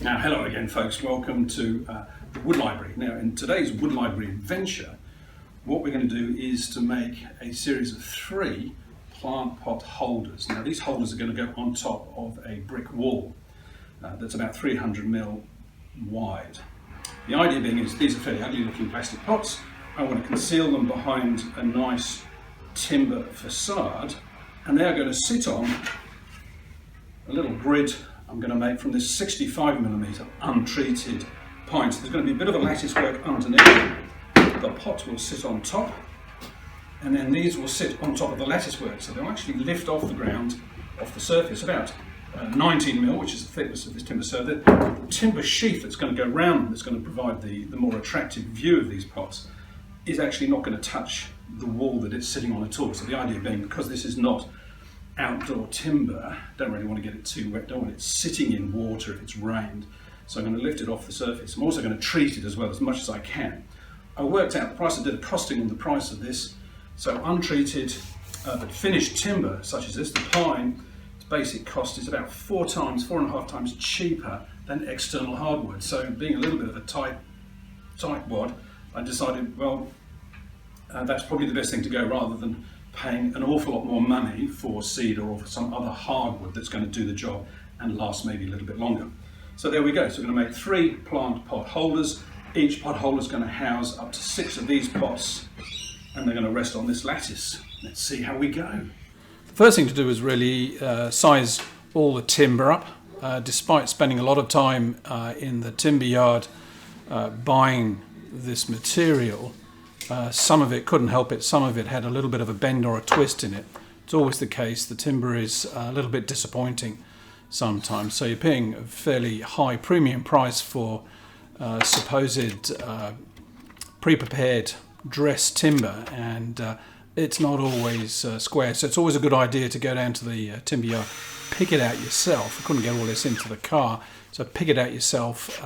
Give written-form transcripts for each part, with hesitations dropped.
Now, hello again, folks. Welcome to the Wood Library. Now, in today's Wood Library adventure, what we're going to do is to make a series of 3 plant pot holders. Now, these holders are going to go on top of a brick wall that's about 300mm wide. The idea being is these are fairly ugly-looking plastic pots. I want to conceal them behind a nice timber facade, and they're going to sit on a little grid I'm going to make from this 65mm untreated pine. So there's going to be a bit of a lattice work underneath. The pot will sit on top, and then these will sit on top of the lattice work. So they'll actually lift off the ground, off the surface, about 19mm, which is the thickness of this timber. So the timber sheath that's going to go round, that's going to provide the more attractive view of these pots, is actually not going to touch the wall that it's sitting on at all. So the idea being, because this is not outdoor timber, don't really want to get it too wet, don't want it sitting in water if it's rained. So I'm going to lift it off the surface. I'm also going to treat it as well, as much as I can. I worked out the price, I did a costing on the price of this. So untreated but finished timber such as this, the pine, its basic cost is about 4.5 times cheaper than external hardwood. So being a little bit of a tight wad, I decided, well, that's probably the best thing to go, rather than paying an awful lot more money for cedar or for some other hardwood that's going to do the job and last maybe a little bit longer. So there we go. So we're going to make 3 plant pot holders. Each pot holder is going to house up to 6 of these pots, and they're going to rest on this lattice. Let's see how we go. The first thing to do is really size all the timber up. Despite spending a lot of time in the timber yard buying this material, some of it couldn't help it, some of it had a little bit of a bend or a twist in it. It's always the case. The timber is a little bit disappointing sometimes, so you're paying a fairly high premium price for supposed pre-prepared dressed timber, and it's not always square. So it's always a good idea to go down to the timber yard, pick it out yourself. I couldn't get all this into the car, so pick it out yourself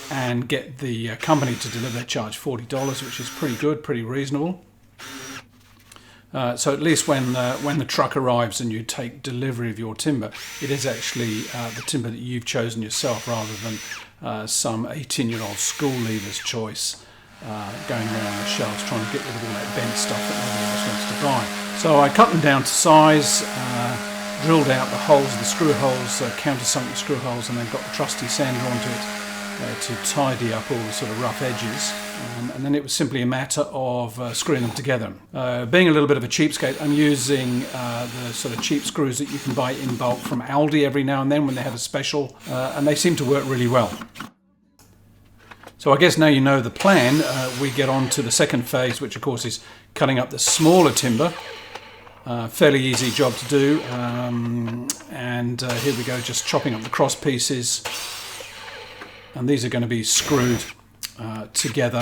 and get the company to deliver. They charge $40, which is pretty good, pretty reasonable. So at least when the truck arrives and you take delivery of your timber, it is actually the timber that you've chosen yourself, rather than some 18-year-old school leaver's choice going around the shelves trying to get rid of all that bent stuff that nobody else wants to buy. So I cut them down to size, drilled out the holes, the screw holes, countersunk the screw holes, and then got the trusty sander onto it to tidy up all the sort of rough edges, and then it was simply a matter of screwing them together. Being a little bit of a cheapskate, I'm using the sort of cheap screws that you can buy in bulk from Aldi every now and then when they have a special, and they seem to work really well. So I guess now you know the plan. We get on to the second phase, which of course is cutting up the smaller timber. Fairly easy job to do, and here we go, just chopping up the cross pieces. And these are going to be screwed together,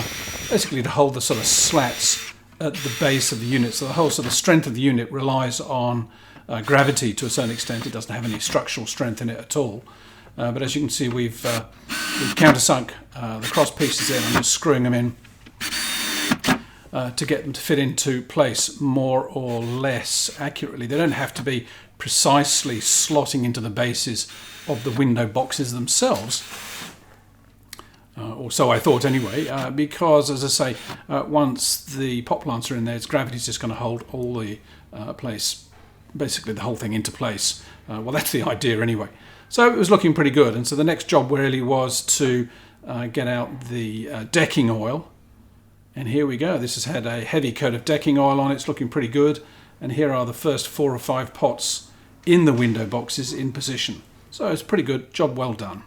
basically to hold the sort of slats at the base of the unit. So the whole sort of strength of the unit relies on gravity to a certain extent. It doesn't have any structural strength in it at all. But as you can see, we've countersunk the cross pieces in and just screwing them in to get them to fit into place more or less accurately. They don't have to be precisely slotting into the bases of the window boxes themselves. Or so I thought anyway, because, as I say, once the pot plants are in there, gravity's just going to hold all the basically the whole thing into place. Well, that's the idea anyway. So it was looking pretty good, and so the next job really was to get out the decking oil. And here we go. This has had a heavy coat of decking oil on it. It's looking pretty good. And here are the first 4 or 5 pots in the window boxes in position. So it's pretty good. Job well done.